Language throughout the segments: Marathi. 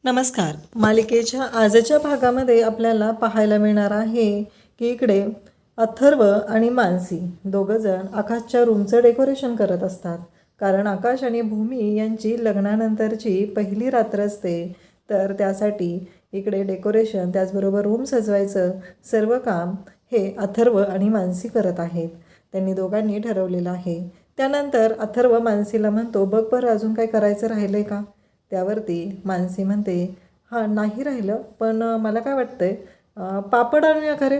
नमस्कार. मालिकेच्या आजच्या भागामध्ये आपल्याला पाहायला मिळणार आहे की इकडे अथर्व आणि मानसी दोघंजण आकाशच्या रूमचं डेकोरेशन करत असतात. कारण आकाश आणि भूमी यांची लग्नानंतरची पहिली रात्र असते. तर त्यासाठी इकडे डेकोरेशन त्याचबरोबर रूम सजवायचं सर्व काम हे अथर्व आणि मानसी करत आहेत. त्यांनी दोघांनी ठरवलेलं आहे. त्यानंतर अथर्व मानसीला म्हणतो, बघ बरं अजून काय करायचं राहिलं आहे का? त्यावरती मानसी म्हणते, हां नाही राहिलं, पण मला काय वाटतंय पापड आणूया खरे.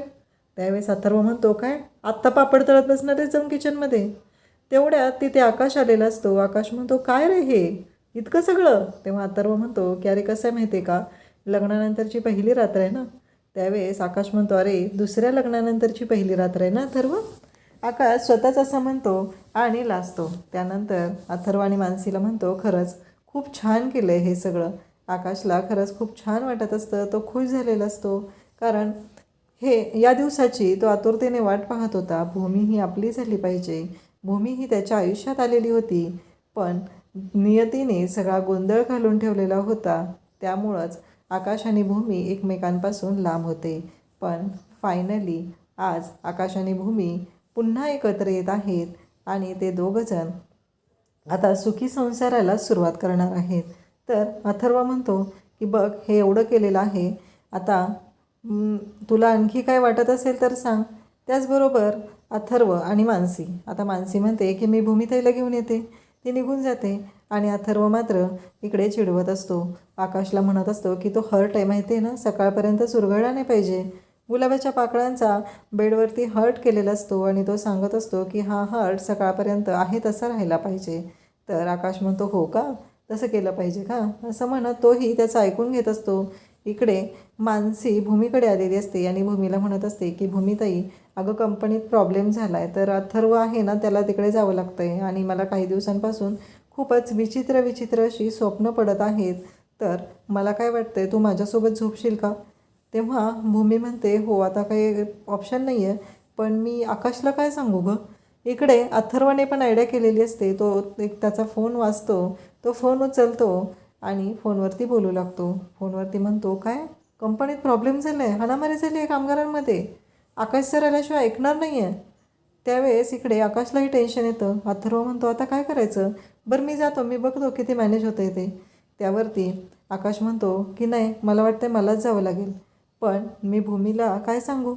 त्यावेळेस अथर्व म्हणतो, काय आत्ता पापड तळत बसणारच जाऊन किचनमध्ये? तेवढ्यात तिथे आकाश आलेला असतो. आकाश म्हणतो, काय रे हे इतकं सगळं? तेव्हा अथर्व म्हणतो की अरे कसं आहे माहिती आहे का, लग्नानंतरची पहिली रात्र आहे ना. त्यावेळेस आकाश म्हणतो, अरे दुसऱ्या लग्नानंतरची पहिली रात्र आहे ना अथर्व. आकाश स्वतःच असं म्हणतो आणि लाजतो. त्यानंतर अथर्व आणि मानसीला म्हणतो, खरंच खूप छान केलं आहे हे सगळं. आकाशला खरंच खूप छान वाटत असतं. तो खुश झालेला असतो. कारण हे या दिवसाची तो आतुरतेने वाट पाहत होता. भूमी ही आपली झाली पाहिजे. भूमी ही त्याच्या आयुष्यात आलेली होती, पण नियतीने सगळा गोंधळ घालून ठेवलेला होता. त्यामुळंच आकाश आणि भूमी एकमेकांपासून लांब होते. पण फायनली आज आकाश आणि भूमी पुन्हा एकत्र येत आहेत आणि ते दोघंजण आता सुखी संसाराला सुरुवात करणार आहेत. तर अथर्व म्हणतो की बघ हे एवढं केलेलं आहे, आता तुला आणखी काय वाटत असेल तर सांग. त्याचबरोबर अथर्व आणि मानसी, आता मानसी म्हणते की मी भूमिताईला घेऊन येते. ती निघून जाते आणि अथर्व मात्र इकडे चिडवत असतो. आकाशला म्हणत असतो की तो हर्ट आहे माहिती आहे ना, सकाळपर्यंत चुरगळला नाही पाहिजे. गुलाबाच्या पाकळ्यांचा बेडवरती हर्ट केलेला असतो आणि तो सांगत असतो की हा हर्ट सकाळपर्यंत आहे तसा राहायला पाहिजे. तर आकाश म्हणतो, हो का, तसं केलं पाहिजे का, असं म्हणत तोही त्याचं ऐकून घेत असतो. इकडे मानसी भूमीकडे आलेली असते आणि भूमीला म्हणत असते की भूमिताई, अगं कंपनीत प्रॉब्लेम झाला आहे, तर अथर्व आहे ना त्याला तिकडे जावं लागतं आहे आणि मला काही दिवसांपासून खूपच विचित्र विचित्र अशी स्वप्न पडत आहेत. तर मला काय वाटतं आहे, तू माझ्यासोबत झोपशील का? तेव्हा भूमी म्हणते, हो आता काही ऑप्शन नाही आहे, पण मी आकाशला काय सांगू गं. इकडे अथर्वने पण आयडिया केलेली असते. तो एक त्याचा फोन वाजतो. तो फोन उचलतो आणि फोनवरती बोलू लागतो. फोनवरती म्हणतो, काय कंपनीत प्रॉब्लेम झाला आहे, हाणामारी झाली आहे कामगारांमध्ये, आकाश सर आल्याशिवाय ऐकणार नाही आहे. त्यावेळेस इकडे आकाशलाही टेन्शन येतं. अथर्व म्हणतो, आता काय करायचं, बरं मी जातो, मी बघतो किती मॅनेज होतं आहे ते. त्यावरती आकाश म्हणतो की नाही, मला वाटतं मलाच जावं लागेल, पण मी भूमीला काय सांगू.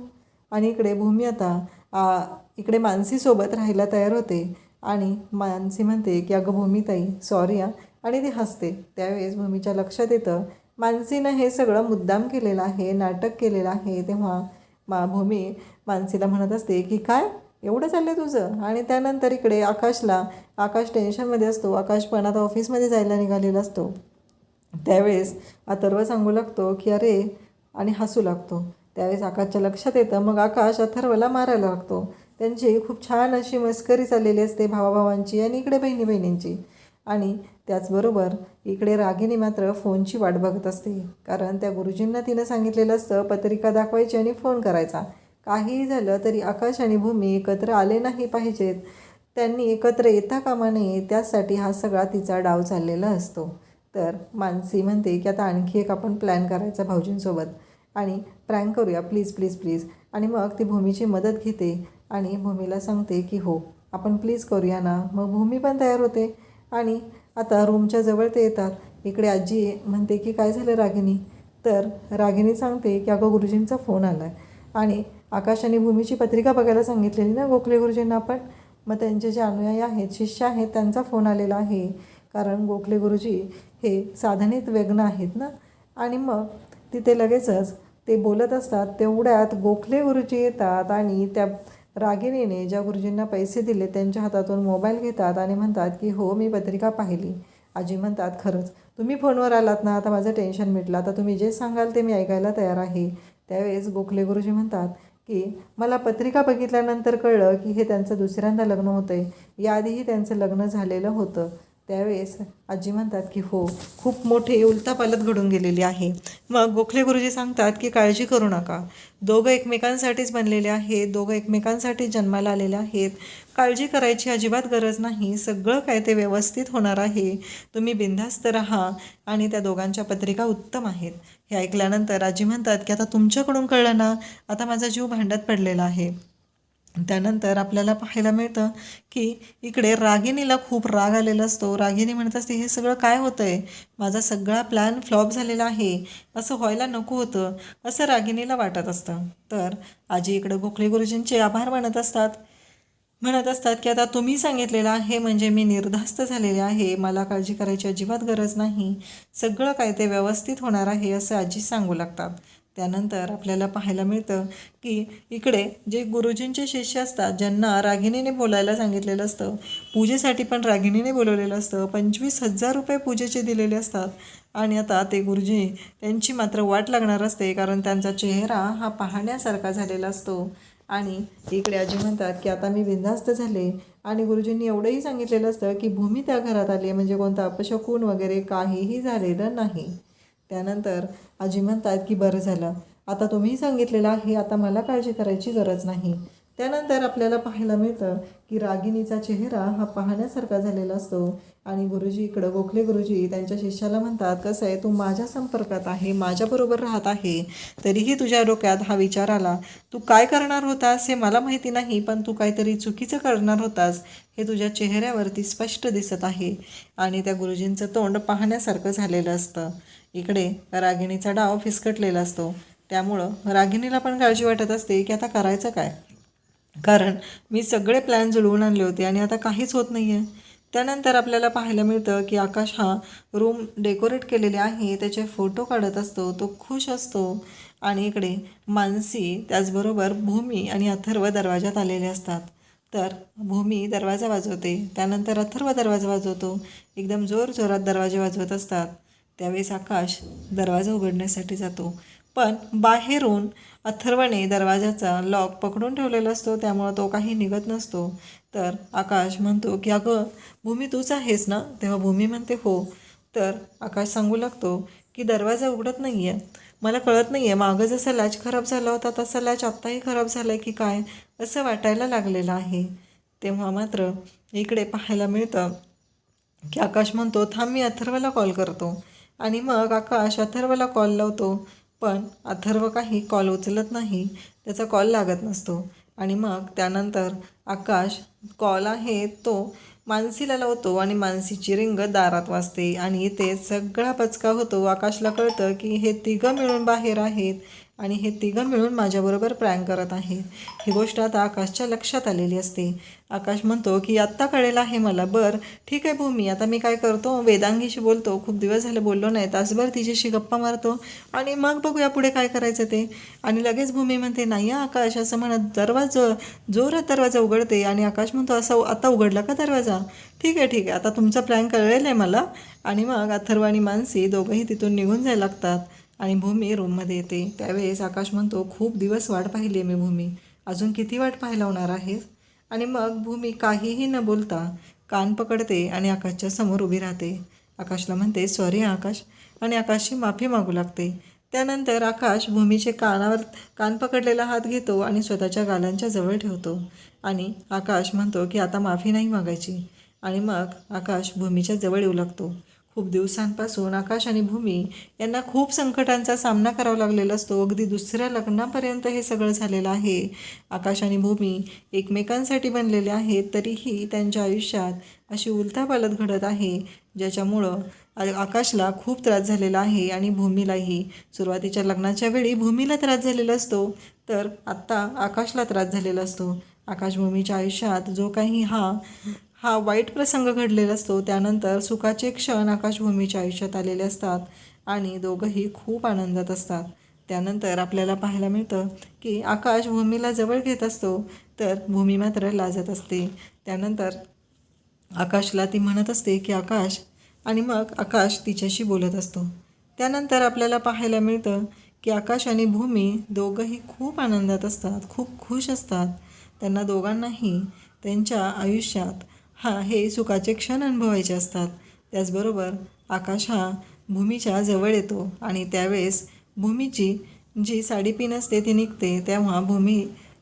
आणि इकडे भूमी आता इकडे मानसीसोबत राहायला तयार होते आणि मानसी म्हणते की अगं भूमिताई सॉरी आणि ती हसते. त्यावेळेस भूमीच्या लक्षात येतं मानसीनं हे सगळं मुद्दाम केलेलं आहे, नाटक केलेलं आहे. तेव्हा भूमी मानसीला म्हणत असते की काय एवढं चाललं तुझं. आणि त्यानंतर इकडे आकाश टेन्शनमध्ये असतो. आकाश पण आता ऑफिसमध्ये जायला निघालेला असतो. त्यावेळेस अथर्व सांगू लागतो की अरे, आणि हसू लागतो. त्यावेळेस आकाशच्या लक्षात येतं. मग आकाश अथर्वला मारायला लागतो. त्यांची खूप छान अशी मस्करी चाललेली असते भावाभावांची आणि इकडे बहिणी बहिणींची. आणि त्याचबरोबर इकडे रागिनी मात्र फोनची वाट बघत असते. कारण त्या गुरुजींना तिनं सांगितलेलं असतं पत्रिका दाखवायची आणि फोन करायचा. काहीही झालं तरी आकाश आणि भूमी एकत्र आले नाही पाहिजेत, त्यांनी एकत्र येता कामा नये, त्यासाठी हा सगळा तिचा डाव चाललेला असतो. तर मानसी म्हणते की आता आणखी एक आपण प्लॅन करायचा भाऊजींसोबत आणि प्रँक करूया प्लीज प्लीज प्लीज. आणि मग ती भूमीची मदत घेते आणि भूमीला सांगते की हो आपण प्लीज करूया ना. मग भूमी पण तयार होते आणि आता रूमच्या जवळ ते येतात. इकडे आजी म्हणते की काय झालं रागिनी. तर रागिनी सांगते की अगं गुरुजींचा फोन आला आहे आणि आकाश आणि भूमीची पत्रिका बघायला सांगितलेली ना गोखले गुरुजींना आपण, मग त्यांचे जे अनुयायी आहेत, शिष्य आहेत, त्यांचा फोन आलेला आहे. कारण गोखले गुरुजी हे साधनेत व्यग्न आहेत ना. आणि मग तिथे लगेचच ते बोलत असतात. तेवढ्यात गोखले गुरुजी येतात आणि त्या रागिणीने ज्या गुरुजींना पैसे दिले त्यांच्या हातातून मोबाईल घेतात आणि म्हणतात की हो मी पत्रिका पाहिली. आजी म्हणतात, खरंच तुम्ही फोनवर आलात ना, आता माझं टेन्शन मिटलं, आता तुम्ही जे सांगाल ते मी ऐकायला तयार आहे. त्यावेळेस गोखले गुरुजी म्हणतात की मला पत्रिका बघितल्यानंतर कळलं की हे त्यांचं दुसऱ्यांदा लग्न होतं आहे, याआधीही त्यांचं लग्न झालेलं होतं. त्यावेळेस आजी म्हणतात की हो, खूप मोठी उलथापालथ घडून गेलेली आहे. मग गोखले गुरुजी सांगतात की काळजी करू नका, दोघं एकमेकांसाठीच बनलेले आहेत, दोघं एकमेकांसाठी जन्माला आलेले आहेत, काळजी करायची अजिबात गरज नाही, सगळं काय ते व्यवस्थित होणार आहे, तुम्ही बिनधास्त राहा आणि त्या दोघांच्या पत्रिका उत्तम आहेत. हे ऐकल्यानंतर आजी म्हणतात की आता तुमच्याकडून कळलं ना, आता माझा जीव भांड्यात पडलेला आहे. त्यानंतर आपल्याला पाहायला मिळतं की इकडे रागिणीला खूप राग आलेला असतो. रागिणी म्हणत असते, हे सगळं काय होतं आहे, माझा सगळा प्लॅन फ्लॉप झालेला आहे, असं व्हायला नको होतं, असं रागिणीला वाटत असतं. तर आजी इकडं गोखले गुरुजींचे आभार म्हणत असतात की आता तुम्ही सांगितलेलं आहे म्हणजे मी निर्धास्त झालेले आहे, मला काळजी करायची अजिबात गरज नाही, सगळं काय ते व्यवस्थित होणार आहे, असं आजी सांगू लागतात. त्यानंतर आपल्याला पाहायला मिळतं की इकडे जे गुरुजींचे शिष्य असतात, ज्यांना रागिणीने बोलायला सांगितलेलं असतं, पूजेसाठी पण रागिणीने बोलवलेलं असतं, 25,000 रुपये पूजेचे दिलेले असतात, आणि आता ते गुरुजी त्यांची मात्र वाट लागणार असते, कारण त्यांचा चेहरा हा पाहण्यासारखा झालेला असतो. आणि इकडे आजी म्हणतात की आता मी बिनधास्त झाले, आणि गुरुजींनी एवढंही सांगितलेलं असतं की भूमी त्या घरात आली म्हणजे कोणता अपशकून वगैरे काहीही झालेलं नाही. त्यानंतर आजी म्हणतात की बरं झालं, आता तुम्ही सांगितलेलं आहे, आता मला काळजी करायची गरज नाही. त्यानंतर आपल्याला पाहायला मिळतं की रागिणीचा चेहरा हा पाहण्यासारखा झालेला असतो, आणि गुरुजी इकडं गोखले गुरुजी त्यांच्या शिष्याला म्हणतात, कसं आहे, तू माझ्या संपर्कात आहे, माझ्याबरोबर राहत आहे, तरीही तुझ्या डोक्यात हा विचार आला, तू काय करणार होतास हे मला माहिती नाही, पण तू काहीतरी चुकीचं करणार होतास हे तुझ्या चेहऱ्यावरती स्पष्ट दिसत आहे. आणि त्या गुरुजींचं तोंड पाहण्यासारखं झालेलं असतं. इकडे रागिणीचा डाव फिसकटलेला असतो, त्यामुळं रागिणीला पण काळजी वाटत असते की आता करायचं काय, कारण मी सगळे प्लॅन जुळवून आणले होते आणि आता काहीच होत नाही आहे. त्यानंतर आपल्याला पाहायला मिळतं की आकाश हा रूम डेकोरेट केलेले आहे, त्याचे फोटो काढत असतो, तो खुश असतो. आणि इकडे मानसी त्याचबरोबर भूमी आणि अथर्व दरवाजात आलेले असतात. तर भूमी दरवाजा वाजवते, त्यानंतर अथर्व दरवाजा वाजवतो, एकदम जोरात दरवाजे वाजवत असतात. त्यावेळेस आकाश दरवाजा उघडण्यासाठी जातो, पण बाहेरून अथर्वने दरवाजाचा लॉक पकडून ठेवलेला असतो, त्यामुळं तो काही निघत नसतो. तर आकाश म्हणतो की अगं भूमी, तूच आहेस ना? तेव्हा भूमी म्हणते हो. तर आकाश सांगू लागतो की दरवाजा उघडत नाही आहे, मला कळत नाही आहे, मागं जसा लॅच खराब झाला होता तसा लॅच आत्ताही खराब झाला आहे की काय, असं वाटायला लागलेलं आहे. तेव्हा मात्र इकडे पाहायला मिळतं की आकाश म्हणतो, थांब मी अथर्वला कॉल करतो. आणि मग आकाश अथर्वला कॉल लावतो, पण अथर्व काही कॉल उचलत नाही, त्याचा कॉल लागत नसतो. आणि मग त्यानंतर आकाश कॉल आहे तो मानसीला लावतो, आणि मानसीची रिंग दारात वाजते, आणि इथे सगळा पचका होतो. आकाशला कळतं की हे तिघं मिळून बाहेर आहेत, आणि हे तिघं मिळून माझ्याबरोबर प्रँक करत आहेत. ही गोष्ट आता आकाशच्या लक्षात आलेली असते. आकाश म्हणतो की आत्ता कळेल आहे मला, बरं ठीक आहे भूमी, आता मी काय करतो, वेदांगीशी बोलतो, खूप दिवस झाले बोललो नाही, तासभर तिच्याशी गप्पा मारतो, आणि मग बघूया पुढे काय करायचं ते. आणि लगेच भूमी म्हणते, नाही आकाश, असं म्हणत जोरात दरवाजा उघडते. आणि आकाश म्हणतो, असं आता उघडला का दरवाजा? ठीक आहे, आता तुमचा प्लॅन कळलेला आहे मला. आणि मग अथर्व आणि मानसी दोघंही तिथून निघून जायला लागतात, आणि भूमी रूममध्ये येते. त्यावेळेस आकाश म्हणतो, खूप दिवस वाट पाहिली आहे मी भूमी, अजून किती वाट पाहायला होणार आहेस? आणि मग भूमी काहीही न बोलता कान पकडते आणि आकाशच्या समोर उभी राहते. आकाशला म्हणते, सॉरी आकाश, आणि आकाशची माफी मागू लागते. त्यानंतर आकाश भूमीचे कान पकडलेला हात घेतो आणि स्वतःच्या गालांच्या जवळ ठेवतो, आणि आकाश म्हणतो की आता माफी नाही मागायची. आणि मग आकाश भूमीच्या जवळ येऊ लागतो. खूप दिवसांपासून आकाश आणि भूमी यांना खूप संकटांचा सामना करावा लागलेला असतो, अगदी दुसऱ्या लग्नापर्यंत हे सगळं झालेलं आहे. आकाश आणि भूमी एकमेकांसाठी बनलेले आहेत, तरीही त्यांच्या आयुष्यात अशी उलथापालथ घडत आहे, ज्याच्यामुळं आकाशला खूप त्रास झालेला आहे, आणि भूमीलाही. सुरुवातीच्या लग्नाच्या वेळी भूमीला त्रास झालेला असतो, तर आत्ता आकाशला त्रास झालेला असतो. आकाश भूमीच्या आयुष्यात जो काही हा वाईट प्रसंग घडलेला असतो, त्यानंतर सुखाचे क्षण आकाश भूमीच्या आयुष्यात आलेले असतात, आणि दोघंही खूप आनंदात असतात. त्यानंतर आपल्याला पाहायला मिळतं की आकाश भूमीला जवळ घेत असतो, तर भूमी मात्र लाजत असते. त्यानंतर आकाशला ती म्हणत असते की आकाश, आणि मग आकाश तिच्याशी बोलत असतो. त्यानंतर आपल्याला पाहायला मिळतं की आकाश आणि भूमी दोघंही खूप आनंदात असतात, खूप खुश असतात. त्यांना दोघांनाही त्यांच्या आयुष्यात हे सुखाचे क्षण अनुभवायचे असतात. त्याचबरोबर आकाश हा भूमीच्या जवळ येतो आणि त्यावेळेस भूमीची जी साडी पिन असते ती निघते. तेव्हा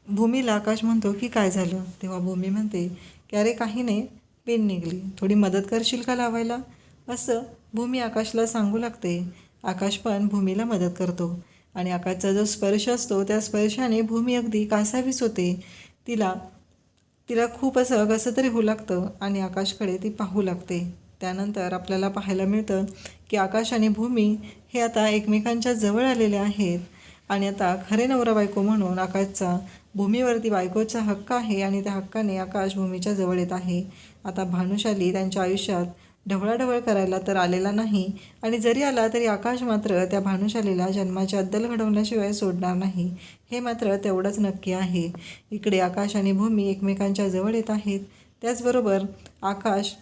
भूमीला आकाश म्हणतो की काय झालं. तेव्हा भूमी म्हणते की अरे काही नाही, पिन निघली, थोडी मदत करशील का लावायला, असं भूमी आकाशला सांगू लागते. आकाश पण भूमीला मदत करतो आणि आकाशचा जो स्पर्श असतो त्या स्पर्शाने भूमी अगदी कासावीस होते. तिला खूप असं कसं तरी होऊ लागतं आणि आकाशकडे ती पाहू लागते. त्यानंतर आपल्याला पाहायला मिळतं की आकाश आणि भूमी हे आता एकमेकांच्या जवळ आलेले आहेत आणि आता खरे नवरा बायको म्हणून आकाशचा भूमीवरती बायकोचा हक्क आहे आणि त्या हक्काने आकाश भूमीच्या जवळ येत आहे. आता भानुशाली त्यांच्या आयुष्यात ढवळाढवळ करायला तर आलेला नाही आणि जरी आला तरी आकाश मात्र त्या भानुशालीला जन्माची अद्दल घडवल्याशिवाय सोडणार नाही, हे मात्र तेवढंच नक्की आहे. इकडे आकाश आणि भूमी एकमेकांच्या जवळ येत आहेत. त्याचबरोबर आकाश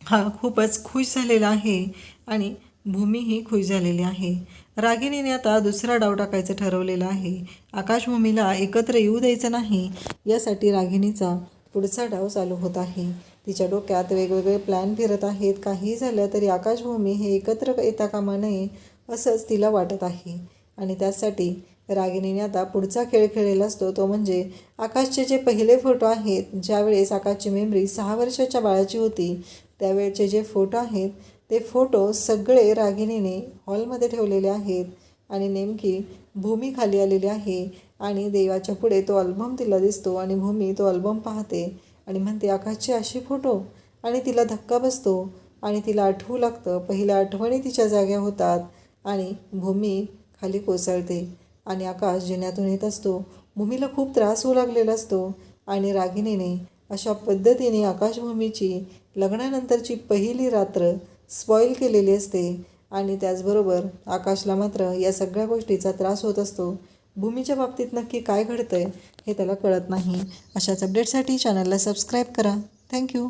हा खूपच खुश झालेला आहे आणि भूमीही खुश झालेली आहे. रागिणीने आता दुसरा डाव टाकायचं ठरवलेलं आहे. आकाश भूमीला एकत्र येऊ द्यायचं नाही, यासाठी रागिणीचा पुढचा डाव चालू होत आहे. तिच्या डोक्यात वेगवेगळे प्लॅन फिरत आहेत. काहीही झालं तरी आकाश भूमी हे एकत्र येता कामा नये असंच तिला वाटत आहे आणि त्यासाठी रागिणीने आता पुढचा खेळ खेळलेला असतो. तो म्हणजे आकाशचे जे पहिले फोटो आहेत, ज्यावेळेस आकाशची मेमरी 6 वर्षाच्या बाळाची होती त्यावेळचे जे फोटो आहेत ते फोटो सगळे रागिणीने हॉलमध्ये ठेवलेले आहेत आणि नेमकी भूमी खाली आलेली आहे आणि देवाच्या पुढे तो अल्बम तिला दिसतो आणि भूमी तो अल्बम पाहते आणि म्हणते आकाशचे असे फोटो, आणि तिला धक्का बसतो आणि तिला आठवू लागतं. पहिल्या आठवणी तिच्या जाग्या होतात आणि भूमी खाली कोसळते आणि आकाश जिन्यातून येत असतो. भूमीला खूप त्रास होऊ लागलेला असतो आणि रागिणीने अशा पद्धतीने आकाशभूमीची लग्नानंतरची पहिली रात्र स्पॉईल केलेली असते आणि त्याचबरोबर आकाशला मात्र या सगळ्या गोष्टीचा त्रास होत असतो. भूमीच्या बाबतीत नक्की काय घडतंय हे त्याला कळत नाही. अशाच अपडेटसाठी चॅनलला सबस्क्राईब करा. थँक्यू.